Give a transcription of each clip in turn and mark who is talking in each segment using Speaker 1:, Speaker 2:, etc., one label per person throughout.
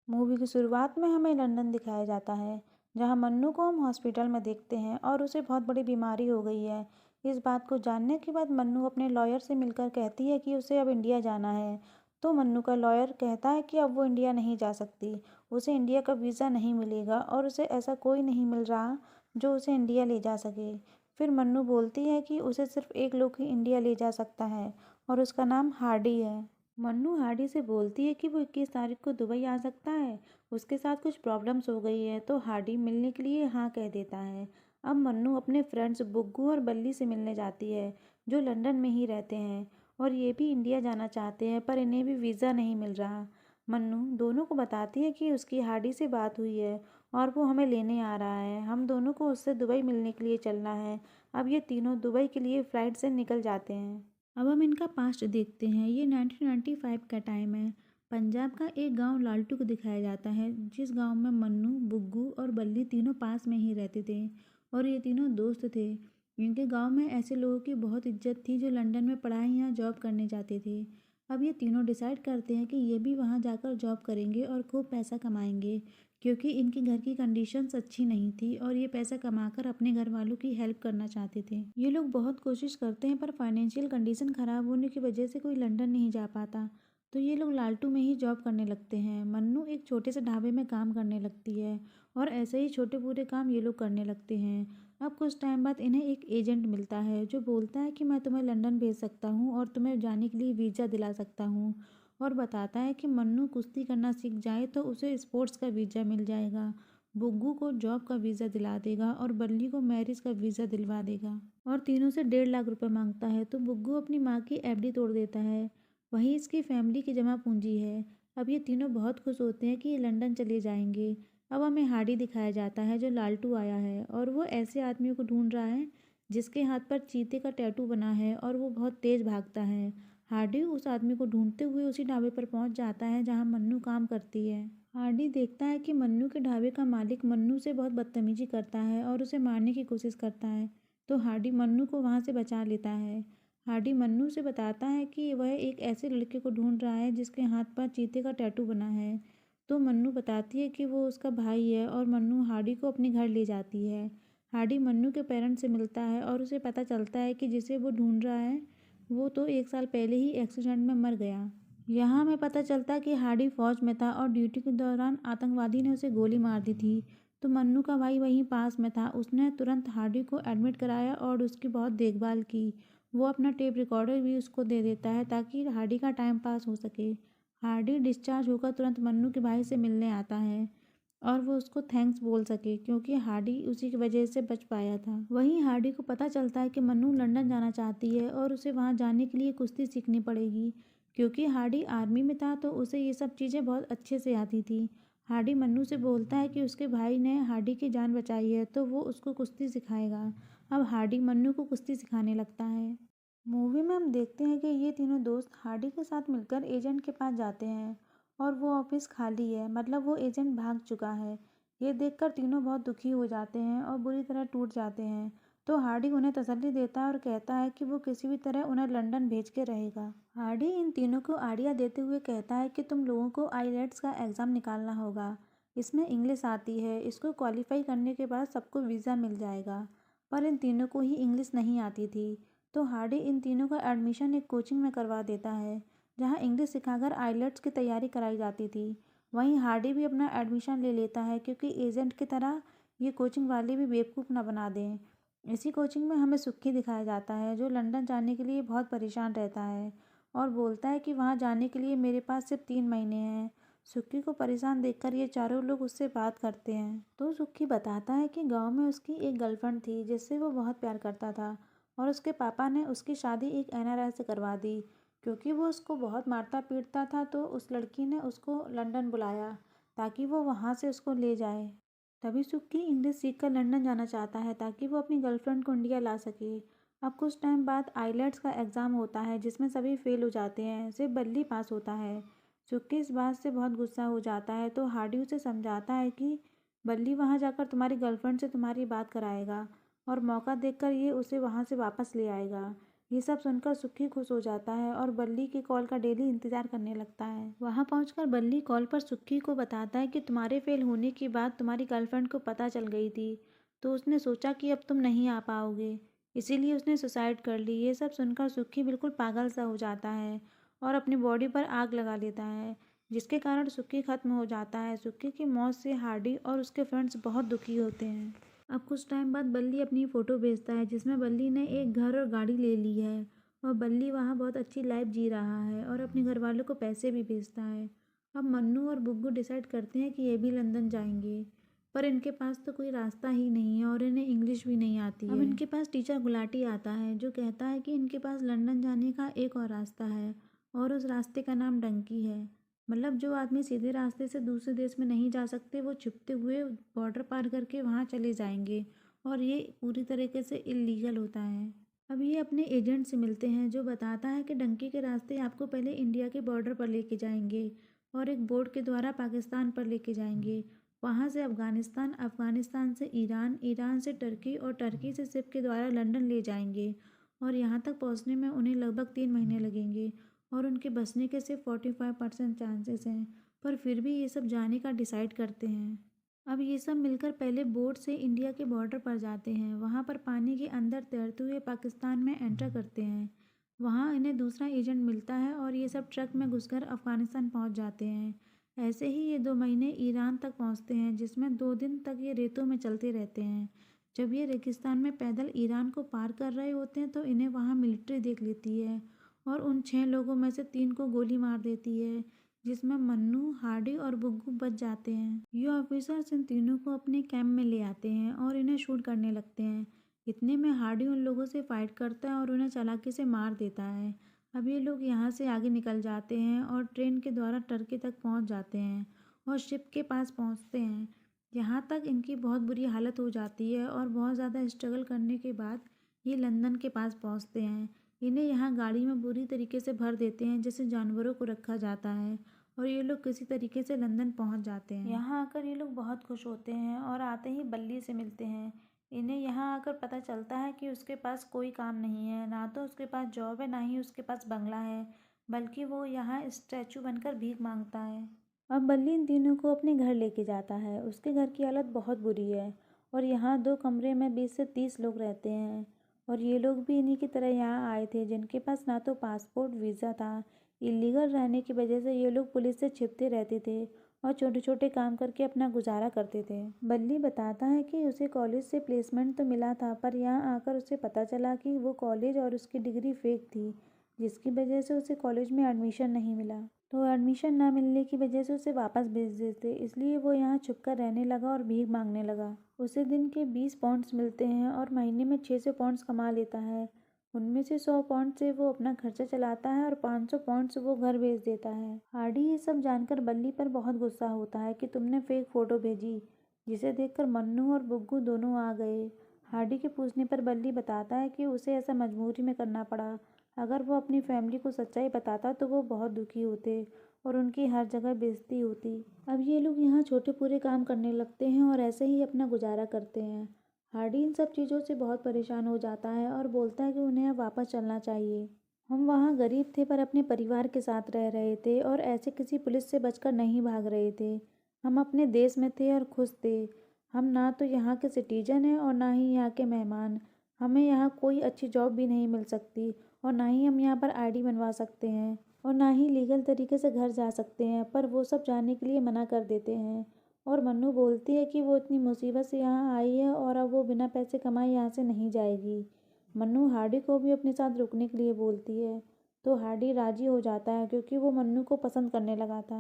Speaker 1: Movie की शुरुआत में हमें लंदन दिखाया जाता है, जहां मन्नू को हम हॉस्पिटल में देखते हैं और उसे बहुत बड़ी बीमारी हो गई है। इस बात को जानने के बाद मन्नू अपने लॉयर से मिलकर कहती है कि उसे अब इंडिया जाना है। तो मन्नू का लॉयर कहता है कि अब वो इंडिया नहीं जा सकती, उसे इंडिया का वीज़ा नहीं मिलेगा और उसे ऐसा कोई नहीं मिल रहा जो उसे इंडिया ले जा सके। फिर मन्नू बोलती है कि उसे सिर्फ एक लोग ही इंडिया ले जा सकता है और उसका नाम हार्डी है। मन्नू हार्डी से बोलती है कि वो 21 तारीख को दुबई आ सकता है, उसके साथ कुछ प्रॉब्लम्स हो गई है, तो हार्डी मिलने के लिए हाँ कह देता है। अब मन्नू अपने फ्रेंड्स बुग्गू और बल्ली से मिलने जाती है, जो लंदन में ही रहते हैं और ये भी इंडिया जाना चाहते हैं, पर इन्हें भी वीज़ा नहीं मिल रहा। मन्नू दोनों को बताती है कि उसकी हार्डी से बात हुई है और वो हमें लेने आ रहा है, हम दोनों को उससे दुबई मिलने के लिए चलना है। अब ये तीनों दुबई के लिए फ़्लाइट से निकल जाते हैं। अब हम इनका पास्ट देखते हैं। ये 1995 का टाइम है। पंजाब का एक गांव लालटू को दिखाया जाता है, जिस गांव में मन्नू, बुग्गू और बल्ली तीनों पास में ही रहते थे और ये तीनों दोस्त थे। इनके गांव में ऐसे लोगों की बहुत इज्जत थी जो लंदन में पढ़ाई या जॉब करने जाते थे। अब ये तीनों डिसाइड करते हैं कि ये भी वहाँ जाकर जॉब करेंगे और खूब पैसा कमाएंगे, क्योंकि इनके घर की कंडीशंस अच्छी नहीं थी और ये पैसा कमाकर अपने घर वालों की हेल्प करना चाहते थे। ये लोग बहुत कोशिश करते हैं, पर फाइनेंशियल कंडीशन ख़राब होने की वजह से कोई लंदन नहीं जा पाता, तो ये लोग लालटू में ही जॉब करने लगते हैं। मन्नू एक छोटे से ढाबे में काम करने लगती है और ऐसे ही छोटे पूरे काम ये लोग करने लगते हैं। अब कुछ टाइम बाद इन्हें एक एजेंट मिलता है जो बोलता है कि मैं तुम्हें लंदन भेज सकता हूँ और तुम्हें जाने के लिए वीज़ा दिला सकता हूँ, और बताता है कि मन्नू कुश्ती करना सीख जाए तो उसे स्पोर्ट्स का वीज़ा मिल जाएगा, बुग्गू को जॉब का वीज़ा दिला देगा और बल्ली को मैरिज का वीज़ा दिलवा देगा, और तीनों से 1.5 लाख रुपए मांगता है। तो बुग्गू अपनी माँ की एफडी तोड़ देता है, वही इसकी फैमिली की जमा पूंजी है। अब ये तीनों बहुत खुश होते हैं कि ये लंदन चले जाएंगे। अब हमें हार्डी दिखाया जाता है, जो लालटू आया है और वो ऐसे आदमियों को ढूंढ रहा है जिसके हाथ पर चीते का टैटू बना है और वो बहुत तेज़ भागता है। हार्डी उस आदमी को ढूंढते हुए उसी ढाबे पर पहुंच जाता है जहां मन्नू काम करती है। हार्डी देखता है कि मन्नू के ढाबे का मालिक मन्नू से बहुत बदतमीजी करता है और उसे मारने की कोशिश करता है, तो हार्डी मन्नू को वहां से बचा लेता है। हार्डी मन्नू से बताता है कि वह एक ऐसे लड़के को ढूंढ रहा है जिसके हाथ पर चीते का टैटू बना है, तो मन्नू बताती है कि वो उसका भाई है और मन्नू हार्डी को अपने घर ले जाती है। हार्डी मन्नू के पेरेंट्स से मिलता है और उसे पता चलता है कि जिसे वो ढूंढ रहा है वो तो 1 साल पहले ही एक्सीडेंट में मर गया। यहाँ हमें पता चलता कि हार्डी फौज में था और ड्यूटी के दौरान आतंकवादी ने उसे गोली मार दी थी। तो मन्नू का भाई वहीं पास में था, उसने तुरंत हार्डी को एडमिट कराया और उसकी बहुत देखभाल की। वो अपना टेप रिकॉर्डर भी उसको दे देता है ताकि हार्डी का टाइम पास हो सके। हार्डी डिस्चार्ज होकर तुरंत मन्नू के भाई से मिलने आता है और वो उसको थैंक्स बोल सके, क्योंकि हार्डी उसी की वजह से बच पाया था। वहीं हार्डी को पता चलता है कि मन्नू लंदन जाना चाहती है और उसे वहां जाने के लिए कुश्ती सीखनी पड़ेगी, क्योंकि हार्डी आर्मी में था तो उसे ये सब चीज़ें बहुत अच्छे से आती थी। हार्डी मन्नू से बोलता है कि उसके भाई ने हार्डी की जान बचाई है तो वो उसको कुश्ती सिखाएगा। अब हार्डी मन्नू को कुश्ती सिखाने लगता है। मूवी में हम देखते हैं कि ये तीनों दोस्त हार्डी के साथ मिलकर एजेंट के पास जाते हैं और वो ऑफिस खाली है, मतलब वो एजेंट भाग चुका है। ये देखकर तीनों बहुत दुखी हो जाते हैं और बुरी तरह टूट जाते हैं। तो हार्डी उन्हें तसल्ली देता है और कहता है कि वो किसी भी तरह उन्हें लंदन भेज के रहेगा। हार्डी इन तीनों को आइडिया देते हुए कहता है कि तुम लोगों को आईलेट्स का एग्ज़ाम निकालना होगा, इसमें इंग्लिश आती है, इसको क्वालिफाई करने के बाद सबको वीज़ा मिल जाएगा। पर इन तीनों को ही इंग्लिश नहीं आती थी, तो हार्डी इन तीनों का एडमिशन एक कोचिंग में करवा देता है जहां इंग्लिश सिखाकर आइलेट्स की तैयारी कराई जाती थी। वहीं हार्डी भी अपना एडमिशन ले लेता है, क्योंकि एजेंट की तरह ये कोचिंग वाले भी बेवकूफ़ ना बना दें। इसी कोचिंग में हमें सुक्की दिखाया जाता है, जो लंदन जाने के लिए बहुत परेशान रहता है और बोलता है कि वहां जाने के लिए मेरे पास सिर्फ 3 महीने हैं। सुक्की को परेशान देखकर ये चारों लोग उससे बात करते हैं, तो सुक्की बताता है कि गांव में उसकी एक गर्लफ्रेंड थी जिससे वो बहुत प्यार करता था और उसके पापा ने उसकी शादी एक एनआरआई से करवा दी, क्योंकि वो उसको बहुत मारता पीटता था। तो उस लड़की ने उसको लंदन बुलाया ताकि वो वहाँ से उसको ले जाए। तभी सुक्की इंग्लिश सीखकर लंदन जाना चाहता है ताकि वो अपनी गर्लफ्रेंड को इंडिया ला सके। अब कुछ टाइम बाद आइलेट्स का एग्ज़ाम होता है जिसमें सभी फेल हो जाते हैं, सिर्फ बल्ली पास होता है। सुक्की इस बात से बहुत गुस्सा हो जाता है, तो हार्डी उसे समझाता है कि बल्ली वहाँ जाकर तुम्हारी गर्लफ्रेंड से तुम्हारी बात कराएगा और मौका देखकर ये उसे वहाँ से वापस ले आएगा। ये सब सुनकर सुक्की खुश हो जाता है और बल्ली की कॉल का डेली इंतजार करने लगता है। वहाँ पहुंचकर बल्ली कॉल पर सुक्की को बताता है कि तुम्हारे फेल होने की बात तुम्हारी गर्लफ्रेंड को पता चल गई थी, तो उसने सोचा कि अब तुम नहीं आ पाओगे, इसीलिए उसने सुसाइड कर ली। ये सब सुनकर सुक्की बिल्कुल पागल सा हो जाता है और अपनी बॉडी पर आग लगा लेता है, जिसके कारण सुक्की खत्म हो जाता है। सुक्की की मौत से हार्डी और उसके फ्रेंड्स बहुत दुखी होते हैं। अब कुछ टाइम बाद बल्ली अपनी फ़ोटो भेजता है जिसमें बल्ली ने एक घर और गाड़ी ले ली है और बल्ली वहाँ बहुत अच्छी लाइफ जी रहा है और अपने घर वालों को पैसे भी भेजता है। अब मन्नू और बुग्गू डिसाइड करते हैं कि ये भी लंदन जाएंगे, पर इनके पास तो कोई रास्ता ही नहीं है और इन्हें इंग्लिश भी नहीं आती है। अब इनके पास टीचर गुलाटी आता है जो कहता है कि इनके पास लंदन जाने का एक और रास्ता है और उस रास्ते का नाम डंकी है। मतलब जो आदमी सीधे रास्ते से दूसरे देश में नहीं जा सकते वो छुपते हुए बॉर्डर पार करके वहाँ चले जाएंगे और ये पूरी तरीके से इलीगल होता है। अब ये अपने एजेंट से मिलते हैं जो बताता है कि डंकी के रास्ते आपको पहले इंडिया के बॉर्डर पर लेके जाएंगे और एक बोट के द्वारा पाकिस्तान पर लेके जाएंगे, वहाँ से अफ़गानिस्तान, अफ़गानिस्तान से ईरान, ईरान से टर्की और टर्की से शिप के द्वारा लंदन ले जाएंगे और यहाँ तक पहुँचने में उन्हें लगभग 3 महीने लगेंगे और उनके बचने के सिर्फ 45% चांसेस हैं, पर फिर भी ये सब जाने का डिसाइड करते हैं। अब ये सब मिलकर पहले बोट से इंडिया के बॉर्डर पर जाते हैं, वहाँ पर पानी के अंदर तैरते हुए पाकिस्तान में एंटर करते हैं। वहाँ इन्हें दूसरा एजेंट मिलता है और ये सब ट्रक में घुसकर अफ़गानिस्तान पहुँच जाते हैं। ऐसे ही ये 2 महीने ईरान तक पहुँचते हैं जिसमें 2 दिन तक ये रेतों में चलते रहते हैं। जब ये रेगिस्तान में पैदल ईरान को पार कर रहे होते हैं तो इन्हें वहाँ मिलिट्री देख लेती है और उन 6 लोगों में से 3 को गोली मार देती है, जिसमें मन्नू, हार्डी और बुग्गू बच जाते हैं। ये ऑफिसर्स इन तीनों को अपने कैंप में ले आते हैं और इन्हें शूट करने लगते हैं। इतने में हार्डी उन लोगों से फाइट करता है और उन्हें चालाकी से मार देता है। अब ये लोग यहाँ से आगे निकल जाते हैं और ट्रेन के द्वारा टर्की तक पहुँच जाते हैं और शिप के पास पहुँचते हैं। यहाँ तक इनकी बहुत बुरी हालत हो जाती है और बहुत ज़्यादा स्ट्रगल करने के बाद ये लंदन के पास पहुँचते हैं। इन्हें यहाँ गाड़ी में बुरी तरीके से भर देते हैं जैसे जानवरों को रखा जाता है और ये लोग किसी तरीके से लंदन पहुँच जाते हैं। यहाँ आकर ये लोग बहुत खुश होते हैं और आते ही बल्ली से मिलते हैं। इन्हें यहाँ आकर पता चलता है कि उसके पास कोई काम नहीं है, ना तो उसके पास जॉब है ना ही उसके पास बंगला है, बल्कि वो यहाँ स्टैचू बनकर भीख मांगता है। अब बल्ली इन तीनों को अपने घर लेके जाता है। उसके घर की हालत बहुत बुरी है और यहाँ 2 कमरे में 20 से 30 लोग रहते हैं और ये लोग भी इन्हीं की तरह यहाँ आए थे जिनके पास ना तो पासपोर्ट, वीज़ा था। इलीगल रहने की वजह से ये लोग पुलिस से छिपते रहते थे और छोटे छोटे काम करके अपना गुजारा करते थे। बल्ली बताता है कि उसे कॉलेज से प्लेसमेंट तो मिला था, पर यहाँ आकर उसे पता चला कि वो कॉलेज और उसकी डिग्री फेक थी, जिसकी वजह से उसे कॉलेज में एडमिशन नहीं मिला। तो एडमिशन ना मिलने की वजह से उसे वापस भेज देते, इसलिए वो यहाँ छुपकर रहने लगा और भीख मांगने लगा। उसे दिन के 20 पाउंड्स मिलते हैं और महीने में 600 पाउंड्स कमा लेता है। उनमें से 100 पाउंड से वो अपना खर्चा चलाता है और 500 पाउंड से वो घर भेज देता है। हार्डी ये सब जानकर बल्ली पर बहुत गुस्सा होता है कि तुमने फेक फ़ोटो भेजी, जिसे देखकर मन्नू और बुग्गू दोनों आ गए। हार्डी के पूछने पर बल्ली बताता है कि उसे ऐसा मजबूरी में करना पड़ा। अगर वो अपनी फैमिली को सच्चाई बताता तो वो बहुत दुखी होते और उनकी हर जगह बेइज्जती होती। अब ये लोग यहाँ छोटे पूरे काम करने लगते हैं और ऐसे ही अपना गुजारा करते हैं। हार्डी इन सब चीज़ों से बहुत परेशान हो जाता है और बोलता है कि उन्हें अब वापस चलना चाहिए। हम वहाँ गरीब थे पर अपने परिवार के साथ रह रहे थे और ऐसे किसी पुलिस से बचकर नहीं भाग रहे थे। हम अपने देश में थे और खुश थे। हम ना तो यहाँ के सिटीजन हैं और ना ही यहाँ के मेहमान। हमें यहाँ कोई अच्छी जॉब भी नहीं मिल सकती और ना ही हम यहाँ पर आईडी बनवा सकते हैं और ना ही लीगल तरीके से घर जा सकते हैं, पर वो सब जाने के लिए मना कर देते हैं। और मन्नू बोलती है कि वो इतनी मुसीबत से यहाँ आई है और अब वो बिना पैसे कमाए यहाँ से नहीं जाएगी। मन्नू हार्डी को भी अपने साथ रुकने के लिए बोलती है, तो हार्डी राजी हो जाता है क्योंकि वो मन्नू को पसंद करने लगा था।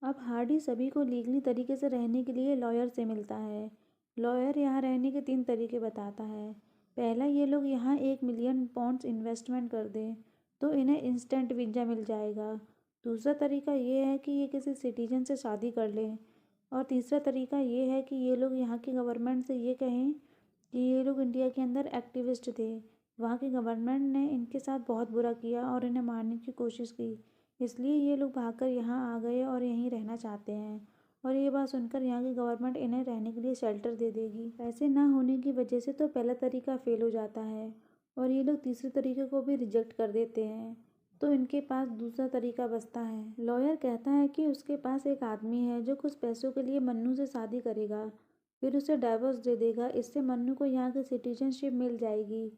Speaker 1: अब हार्डी सभी को लीगली तरीके से रहने के लिए लॉयर से मिलता है। लॉयर यहाँ रहने के 3 तरीके बताता है। पहला, ये लोग यहाँ 1 मिलियन पाउंड्स इन्वेस्टमेंट कर दें तो इन्हें इंस्टेंट वीज़ा मिल जाएगा। दूसरा तरीका ये है कि ये किसी सिटीजन से शादी कर लें और तीसरा तरीका ये है कि ये लोग यहाँ की गवर्नमेंट से ये कहें कि ये लोग इंडिया के अंदर एक्टिविस्ट थे, वहाँ की गवर्नमेंट ने इनके साथ बहुत बुरा किया और इन्हें मारने की कोशिश की, इसलिए ये लोग भागकर यहाँ आ गए और यहीं रहना चाहते हैं। और ये बात सुनकर यहाँ की गवर्नमेंट इन्हें रहने के लिए शेल्टर दे देगी। पैसे ना होने की वजह से तो पहला तरीका फेल हो जाता है और ये लोग तीसरे तरीके को भी रिजेक्ट कर देते हैं। तो इनके पास दूसरा तरीका बचता है। लॉयर कहता है कि उसके पास एक आदमी है जो कुछ पैसों के लिए मन्नू से शादी करेगा, फिर उसे डाइवोर्स दे देगा। इससे मन्नू को यहाँ की सिटीजनशिप मिल जाएगी।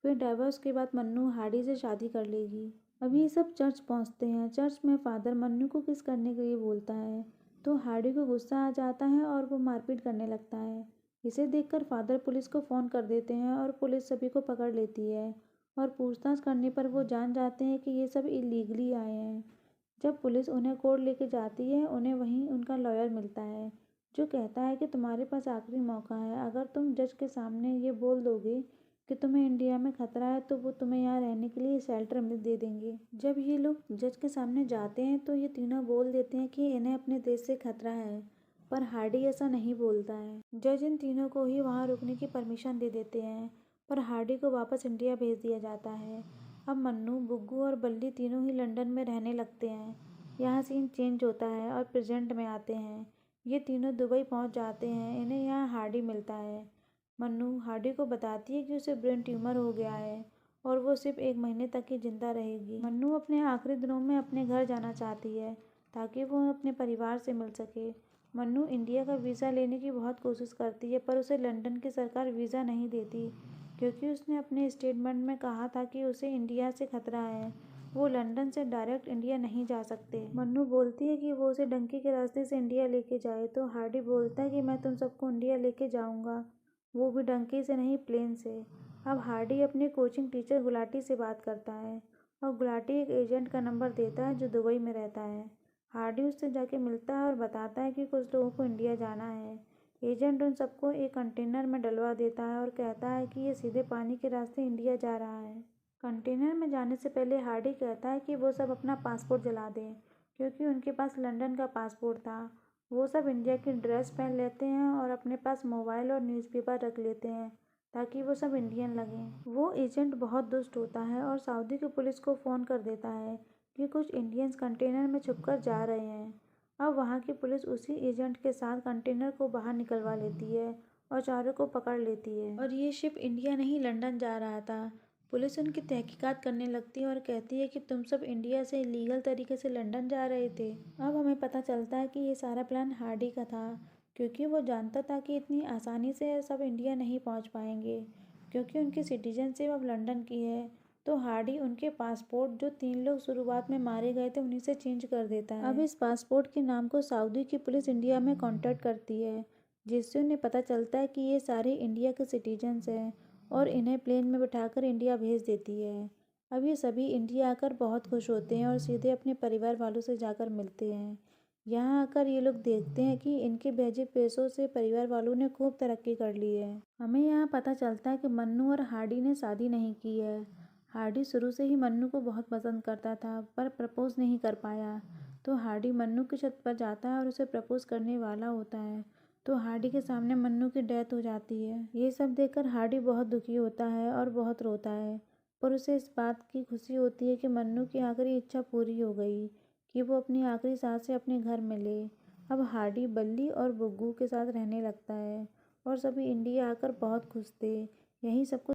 Speaker 1: फिर डाइवोर्स के बाद मन्नू हार्डी से शादी कर लेगी। अभी ये सब चर्च पहुँचते हैं। चर्च में फादर मन्नू को किस करने के लिए बोलता है, तो हार्डी को गुस्सा आ जाता है और वो मारपीट करने लगता है। इसे देखकर फादर पुलिस को फ़ोन कर देते हैं और पुलिस सभी को पकड़ लेती है। और पूछताछ करने पर वो जान जाते हैं कि ये सब इलीगली आए हैं। जब पुलिस उन्हें कोर्ट लेके जाती है, उन्हें वहीं उनका लॉयर मिलता है, जो कहता है कि तुम्हारे पास आखिरी मौका है। अगर तुम जज के सामने ये बोल दोगे कि तुम्हें इंडिया में खतरा है, तो वो तुम्हें यहाँ रहने के लिए शेल्टर में दे देंगे। जब ये लोग जज के सामने जाते हैं तो ये तीनों बोल देते हैं कि इन्हें अपने देश से खतरा है, पर हार्डी ऐसा नहीं बोलता है। जज इन तीनों को ही वहाँ रुकने की परमिशन दे देते हैं, पर हार्डी को वापस इंडिया भेज दिया जाता है। अब मन्नू, बुग्गू और बल्ली तीनों ही लंदन में रहने लगते हैं। यहाँ सीन चेंज होता है और प्रेजेंट में आते हैं। ये तीनों दुबई पहुँच जाते हैं। इन्हें यहाँ हार्डी मिलता है। मन्नू हार्डी को बताती है कि उसे ब्रेन ट्यूमर हो गया है और वो सिर्फ 1 महीने तक ही जिंदा रहेगी। मन्नू अपने आखिरी दिनों में अपने घर जाना चाहती है ताकि वो अपने परिवार से मिल सके। मन्नू इंडिया का वीज़ा लेने की बहुत कोशिश करती है, पर उसे लंदन की सरकार वीज़ा नहीं देती, क्योंकि उसने अपने स्टेटमेंट में कहा था कि उसे इंडिया से खतरा है। वो लंदन से डायरेक्ट इंडिया नहीं जा सकते। मन्नू बोलती है कि वो उसे डंकी के रास्ते से इंडिया लेके जाए, तो हार्डी बोलता है कि मैं तुम सबको इंडिया लेके जाऊंगा, वो भी डंकी से नहीं, प्लेन से। अब हार्डी अपने कोचिंग टीचर गुलाटी से बात करता है और गुलाटी एक एजेंट का नंबर देता है जो दुबई में रहता है। हार्डी उससे जाके मिलता है और बताता है कि कुछ लोगों को इंडिया जाना है। एजेंट उन सबको एक कंटेनर में डलवा देता है और कहता है कि ये सीधे पानी के रास्ते इंडिया जा रहा है। कंटेनर में जाने से पहले हार्डी कहता है कि वो सब अपना पासपोर्ट जला दें, क्योंकि उनके पास लंदन का पासपोर्ट था। वो सब इंडिया की ड्रेस पहन लेते हैं और अपने पास मोबाइल और न्यूज़पेपर रख लेते हैं ताकि वो सब इंडियन लगें। वो एजेंट बहुत दुष्ट होता है और सऊदी की पुलिस को फ़ोन कर देता है कि कुछ इंडियंस कंटेनर में छुपकर जा रहे हैं। अब वहाँ की पुलिस उसी एजेंट के साथ कंटेनर को बाहर निकलवा लेती है और चारों को पकड़ लेती है। और ये शिप इंडिया नहीं लंदन जा रहा था। पुलिस उनकी तहकीकात करने लगती है और कहती है कि तुम सब इंडिया से इलीगल तरीके से लंदन जा रहे थे। अब हमें पता चलता है कि ये सारा प्लान हार्डी का था, क्योंकि वो जानता था कि इतनी आसानी से सब इंडिया नहीं पहुंच पाएंगे, क्योंकि उनकी सिटीजनशिप अब लंदन की है। तो हार्डी उनके पासपोर्ट, जो 3 लोग शुरुआत में मारे गए थे, उन्हीं से चेंज कर देता है। अब इस पासपोर्ट के नाम को सऊदी की पुलिस इंडिया में कांटेक्ट करती है, जिससे उन्हें पता चलता है कि ये सारे इंडिया के सिटीजन्स हैं और इन्हें प्लेन में बिठाकर इंडिया भेज देती है। अब ये सभी इंडिया आकर बहुत खुश होते हैं और सीधे अपने परिवार वालों से जाकर मिलते हैं। यहाँ आकर ये लोग देखते हैं कि इनके भेजे पैसों से परिवार वालों ने खूब तरक्की कर ली है। हमें यहाँ पता चलता है कि मन्नू और हार्डी ने शादी नहीं की है। हार्डी शुरू से ही मन्नू को बहुत पसंद करता था, पर प्रपोज नहीं कर पाया। तो हार्डी मन्नू की छत पर जाता है और उसे प्रपोज करने वाला होता है, तो हार्डी के सामने मन्नू की डेथ हो जाती है। ये सब देखकर हार्डी बहुत दुखी होता है और बहुत रोता है, पर उसे इस बात की खुशी होती है कि मन्नू की आखिरी इच्छा पूरी हो गई कि वो अपनी आखिरी सांस से अपने घर में ले। अब हार्डी बल्ली और बुग्गू के साथ रहने लगता है और सभी इंडिया आकर बहुत खुश थे। यही सब कुछ